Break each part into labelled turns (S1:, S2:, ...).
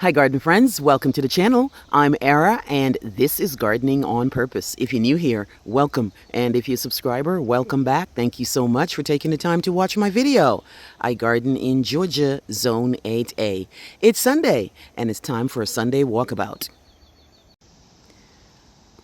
S1: Hi garden friends, welcome to the channel. I'm Era and this is Gardening on Purpose. If you're new here, welcome. And if you're a subscriber, welcome back. Thank you so much for taking the time to watch my video. I garden in Georgia, Zone 8A. It's Sunday and it's time for a Sunday walkabout.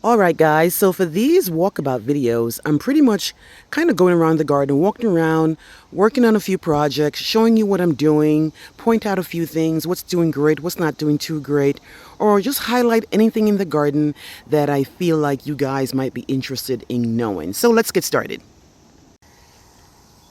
S1: Alright guys, so for these walkabout videos, I'm pretty much kind of going around the garden, walking around, working on a few projects, showing you what I'm doing, point out a few things, what's doing great, what's not doing too great, or just highlight anything in the garden that I feel like you guys might be interested in knowing. So let's get started.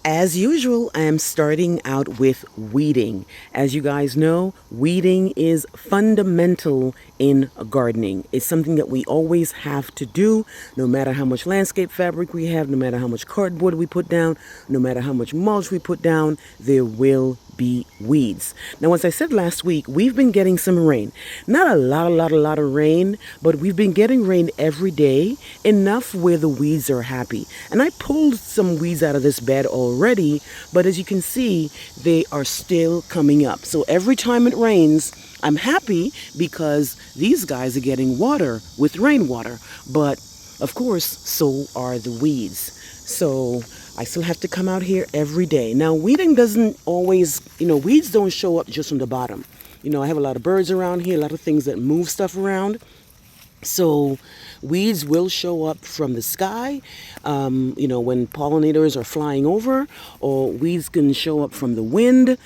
S1: As usual, I am starting out with weeding. As you guys know, weeding is fundamental in gardening. It's something that we always have to do, no matter how much landscape fabric we have, no matter how much cardboard we put down, no matter how much mulch we put down, there will be weeds. Now, as I said last week, we've been getting some rain. Not a lot of rain, but we've been getting rain every day, enough where the weeds are happy. And I pulled some weeds out of this bed already, but as you can see, they are still coming up. So every time it rains, I'm happy because these guys are getting water with rainwater. But of course, so are the weeds. So I still have to come out here every day. Now, weeding doesn't always, weeds don't show up just from the bottom. I have a lot of birds around here, a lot of things that move stuff around. So weeds will show up from the sky, when pollinators are flying over, or weeds can show up from the wind,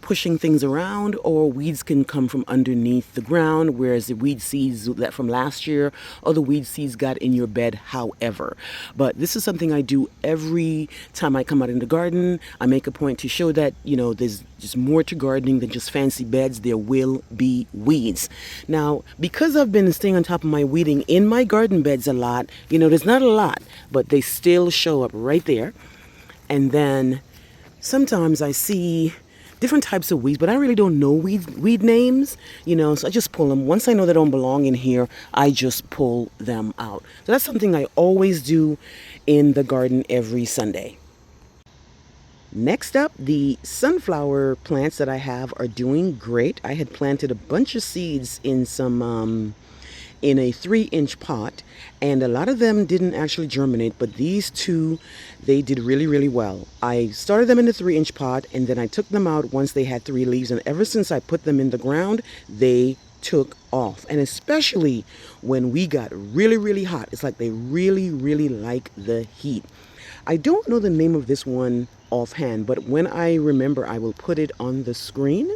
S1: pushing things around, or weeds can come from underneath the ground, whereas the weed seeds that from last year or the weed seeds got in your bed, however. But this is something I do every time I come out in the garden. I make a point to show that, there's just more to gardening than just fancy beds. There will be weeds. Now, because I've been staying on top of my weeding in my garden beds a lot, there's not a lot, but they still show up right there. And then sometimes I see different types of weeds, but I really don't know weed names, so I just pull them. Once I know they don't belong in here, I just pull them out. So that's something I always do in the garden every Sunday. Next up, the sunflower plants that I have are doing great. I had planted a bunch of seeds in in a 3-inch pot, and a lot of them didn't actually germinate, but these two, they did really well. I started them in the 3-inch pot, and then I took them out once they had 3 leaves, and ever since I put them in the ground, they took off. And especially when we got really hot, it's like they really like the heat. I don't know the name of this one offhand, but when I remember, I will put it on the screen.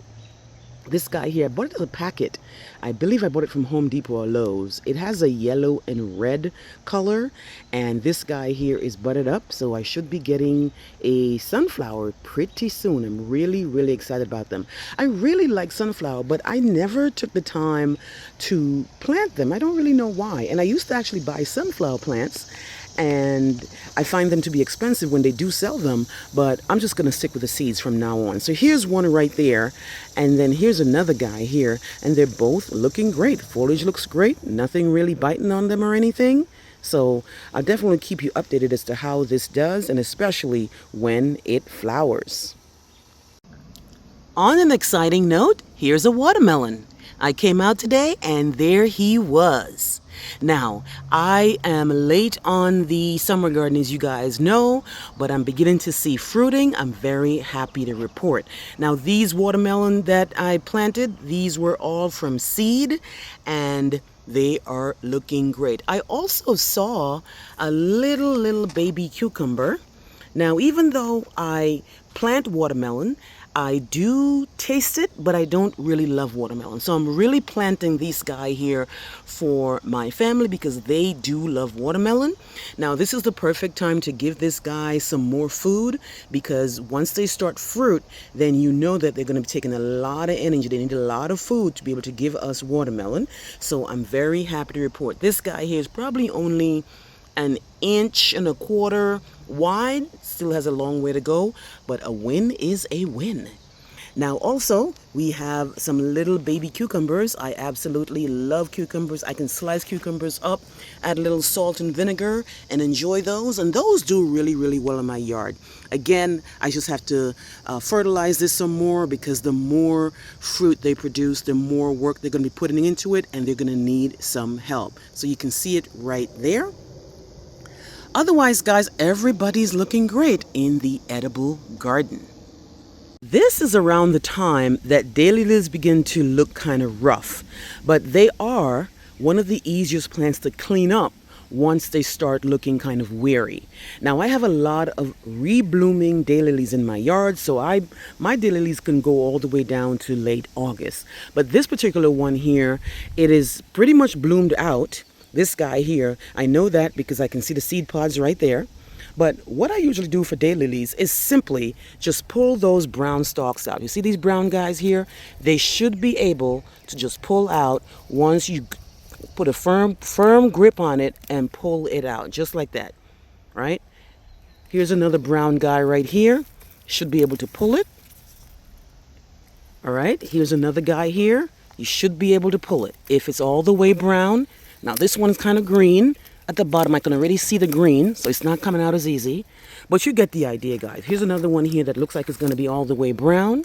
S1: This guy here, I bought it as a packet. I believe I bought it from Home Depot or Lowe's. It has a yellow and red color, and this guy here is budded up, so I should be getting a sunflower pretty soon. I'm really excited about them. I really like sunflower, but I never took the time to plant them. I don't really know why. And I used to actually buy sunflower plants, and I find them to be expensive when they do sell them, but I'm just going to stick with the seeds from now on. So here's one right there, and then here's another guy here, and they're both looking great. Foliage looks great, nothing really biting on them or anything. So I'll definitely keep you updated as to how this does, and especially when it flowers. On an exciting note, here's a watermelon. I came out today and there he was. Now, I am late on the summer garden, as you guys know, but I'm beginning to see fruiting. I'm very happy to report. Now, these watermelon that I planted, these were all from seed, and they are looking great. I also saw a little baby cucumber. Now, even though I plant watermelon, I do taste it, but I don't really love watermelon. So I'm really planting this guy here for my family because they do love watermelon. Now, this is the perfect time to give this guy some more food, because once they start fruit, then you know that they're going to be taking a lot of energy. They need a lot of food to be able to give us watermelon. So I'm very happy to report this guy here is probably only 1.25 inches wide. Still has a long way to go, but a win is a win. Now also, we have some little baby cucumbers. I absolutely love cucumbers. I can slice cucumbers up, add a little salt and vinegar, and enjoy those. And those do really, really well in my yard. Again, I just have to fertilize this some more, because the more fruit they produce, the more work they're going to be putting into it, and they're going to need some help. So you can see it right there. Otherwise, guys, everybody's looking great in the edible garden. This is around the time that daylilies begin to look kind of rough, but they are one of the easiest plants to clean up once they start looking kind of weary. Now, I have a lot of reblooming daylilies in my yard, so my daylilies can go all the way down to late August. But this particular one here, it is pretty much bloomed out. This guy here, I know that because I can see the seed pods right there. But what I usually do for daylilies is simply just pull those brown stalks out. You see these brown guys here? They should be able to just pull out once you put a firm grip on it and pull it out, just like that, right? Here's another brown guy right here. Should be able to pull it. All right, here's another guy here. You should be able to pull it. If it's all the way brown, now this one is kind of green. At the bottom, I can already see the green, so it's not coming out as easy. But you get the idea, guys. Here's another one here that looks like it's going to be all the way brown.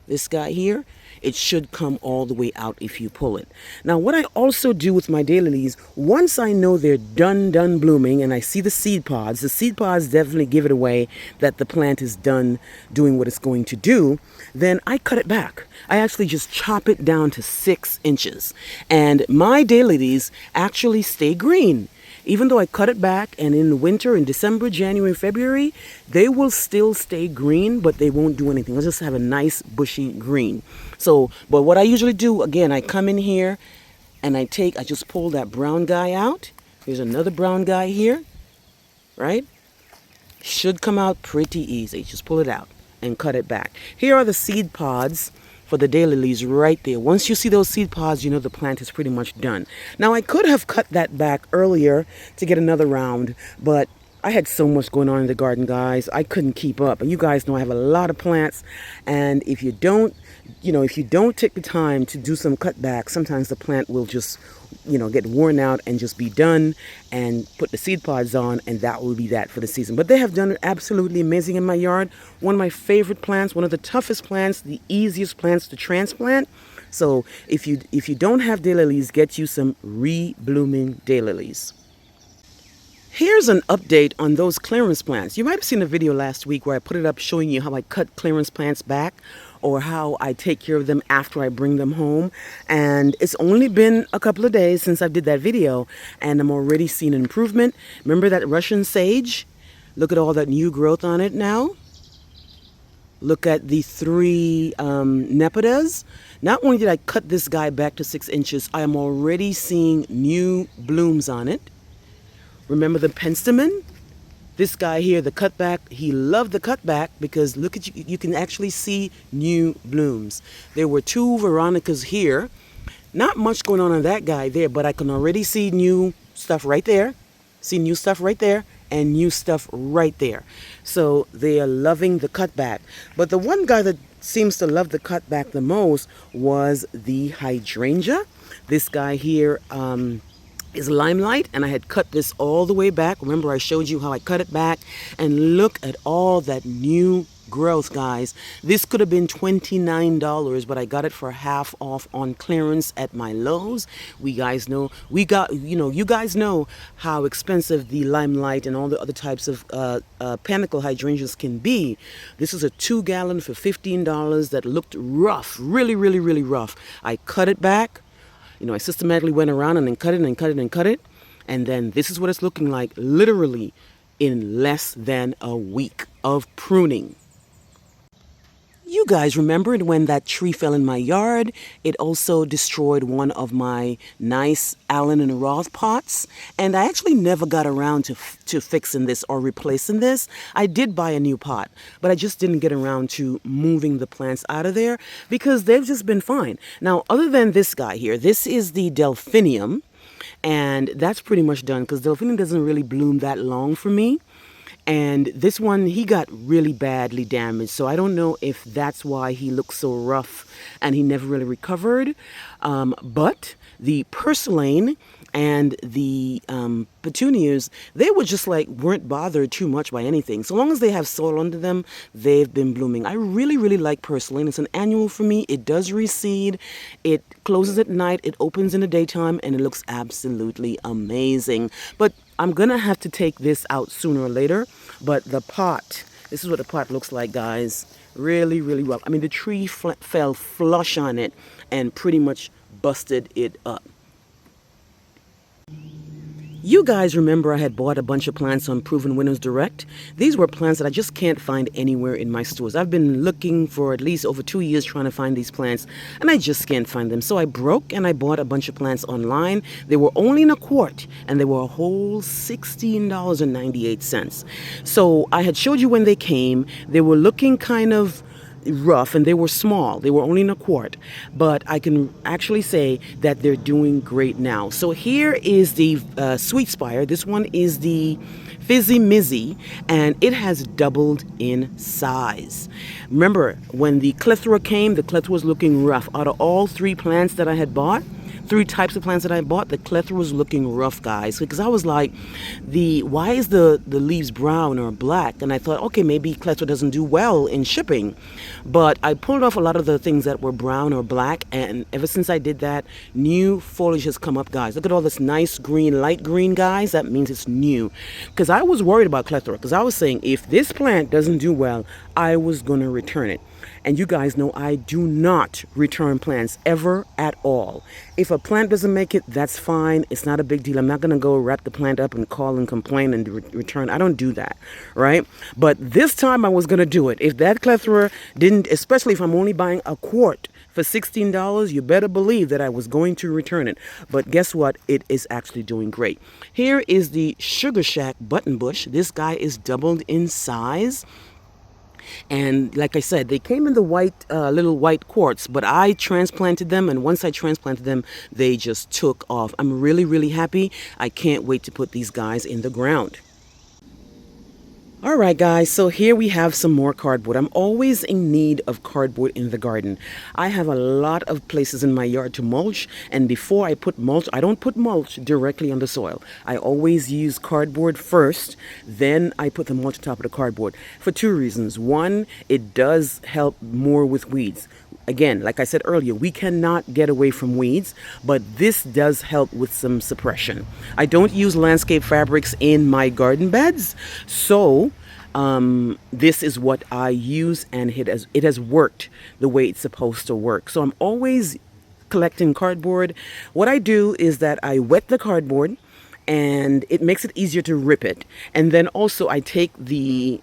S1: This guy here, it should come all the way out if you pull it. Now, what I also do with my daylilies, once I know they're done blooming and I see the seed pods definitely give it away that the plant is done doing what it's going to do, then I cut it back. I actually just chop it down to 6 inches. And my daylilies actually stay green. Even though I cut it back, and in the winter, in December, January, February, they will still stay green, but they won't do anything. They'll just have a nice bushy green. So, but what I usually do, again, I come in here and I just pull that brown guy out. Here's another brown guy here, right? Should come out pretty easy. Just pull it out and cut it back. Here are the seed pods for the daylilies right there. Once you see those seed pods, you know the plant is pretty much done. Now, I could have cut that back earlier to get another round, but I had so much going on in the garden, guys. I couldn't keep up. And you guys know I have a lot of plants, and if you don't take the time to do some cutback, sometimes the plant will just get worn out and just be done, and put the seed pods on, and that will be that for the season. But they have done absolutely amazing in my yard. One of my favorite plants, one of the toughest plants, the easiest plants to transplant. So if you don't have daylilies, get you some re-blooming daylilies. Here's an update on those clearance plants. You might have seen a video last week where I put it up showing you how I cut clearance plants back, or how I take care of them after I bring them home. And it's only been a couple of days since I did that video, and I'm already seeing an improvement. Remember that Russian sage? Look at all that new growth on it now. Look at the 3 nepidas. Not only did I cut this guy back to 6 inches, I am already seeing new blooms on it. Remember the penstemon? This guy here, the cutback, he loved the cutback because look at you can actually see new blooms. There were 2 veronicas here. Not much going on that guy there, but I can already see new stuff right there. See new stuff right there and new stuff right there. So they are loving the cutback. But the one guy that seems to love the cutback the most was the hydrangea. This guy here, is limelight, and I had cut this all the way back. Remember, I showed you how I cut it back, and look at all that new growth, guys. This could have been $29, but I got it for half off on clearance at my Lowe's. You guys know how expensive the limelight and all the other types of panicle hydrangeas can be. This is a 2-gallon for $15 that looked rough, really, really, really rough. I cut it back. I systematically went around and then cut it and cut it and cut it. And then this is what it's looking like literally in less than a week of pruning. You guys remembered when that tree fell in my yard? It also destroyed one of my nice Allen and Roth pots. And I actually never got around to fixing this or replacing this. I did buy a new pot, but I just didn't get around to moving the plants out of there because they've just been fine. Now, other than this guy here, this is the delphinium. And that's pretty much done because delphinium doesn't really bloom that long for me. And this one, he got really badly damaged. So I don't know if that's why he looks so rough and he never really recovered. But the purslane and the petunias, they were just like, weren't bothered too much by anything. So long as they have soil under them, they've been blooming. I really, really like purslane. It's an annual for me. It does reseed. It closes at night. It opens in the daytime, and it looks absolutely amazing. But I'm going to have to take this out sooner or later. But the pot, this is what the pot looks like, guys. Really, really well. I mean, the tree fell flush on it and pretty much busted it up. You guys remember I had bought a bunch of plants on Proven Winners Direct? These were plants that I just can't find anywhere in my stores. I've been looking for at least over 2 years trying to find these plants, and I just can't find them. So I broke and I bought a bunch of plants online. They were only in a quart, and they were a whole $16.98. So I had showed you when they came. They were looking kind of rough, and they were small. They were only in a quart, but I can actually say that they're doing great now. So here is the Sweet Spire. This one is the Fizzy Mizzy, and it has doubled in size. Remember, when the Clethra came, the Clethra was looking rough. Out of all 3 plants that I had bought, 3 types of plants that I bought, the Clethra was looking rough, guys. Because I was like, why is the leaves brown or black? And I thought, okay, maybe Clethra doesn't do well in shipping. But I pulled off a lot of the things that were brown or black, and ever since I did that, new foliage has come up, guys. Look at all this nice green, light green, guys. That means it's new. Because I was worried about Clethra, because I was saying, if this plant doesn't do well, I was going to return it. And you guys know I do not return plants ever at all. If a plant doesn't make it, that's fine. It's not a big deal. I'm not going to go wrap the plant up and call and complain and return. I don't do that, right? But this time I was going to do it. If that Clethra didn't, especially if I'm only buying a quart for $16, you better believe that I was going to return it. But guess what? It is actually doing great. Here is the Sugar Shack button bush. This guy is doubled in size. And like I said, they came in the white, little white quartz, but I transplanted them. And once I transplanted them, they just took off. I'm really, really happy. I can't wait to put these guys in the ground. All right, guys, so here we have some more cardboard. I'm always in need of cardboard in the garden. I have a lot of places in my yard to mulch, and before I put mulch, I don't put mulch directly on the soil. I always use cardboard first, then I put the mulch on top of the cardboard for 2 reasons. One, it does help more with weeds. Again, like I said earlier, we cannot get away from weeds, but this does help with some suppression. I don't use landscape fabrics in my garden beds, so this is what I use, and it has worked the way it's supposed to work. So I'm always collecting cardboard. What I do is that I wet the cardboard, and it makes it easier to rip it. And then also I take the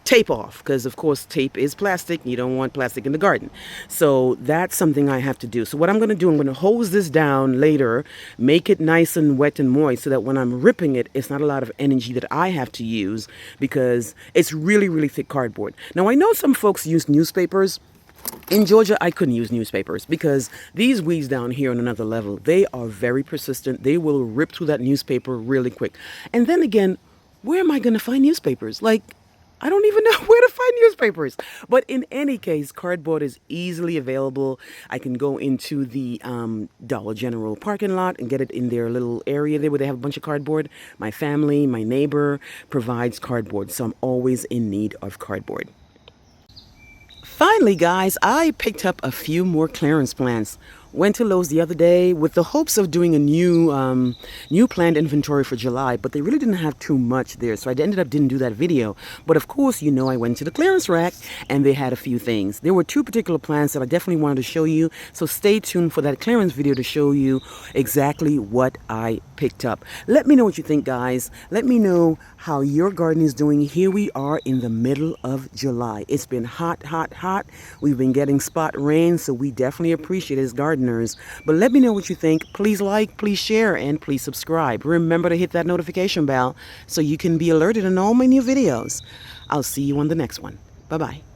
S1: tape off, because of course tape is plastic. You don't want plastic in the garden. So that's something I have to do. So what I'm going to do, I'm going to hose this down later, make it nice and wet and moist, so that when I'm ripping it, it's not a lot of energy that I have to use, because it's really, really thick cardboard. Now I know some folks use newspapers. In Georgia, I couldn't use newspapers, because these weeds down here on another level, they are very persistent. They will rip through that newspaper really quick. And then again, where am I going to find newspapers? Like, I don't even know where to find newspapers. But in any case, cardboard is easily available. I can go into the Dollar General parking lot and get it in their little area there where they have a bunch of cardboard. My family, my neighbor provides cardboard, so I'm always in need of cardboard. Finally, guys, I picked up a few more clearance plants. Went to Lowe's the other day with the hopes of doing a new plant inventory for July, but they really didn't have too much there, so I ended up didn't do that video. But of course, you know, I went to the clearance rack and they had a few things. There were 2 particular plants that I definitely wanted to show you, so stay tuned for that clearance video to show you exactly what I picked up. Let me know what you think, guys. Let me know how your garden is doing. Here we are in the middle of July. It's been hot, hot, hot. We've been getting spot rain, so we definitely appreciate it as gardeners. But let me know what you think. Please like, please share, and please subscribe. Remember to hit that notification bell so you can be alerted on all my new videos. I'll see you on the next one. Bye-bye.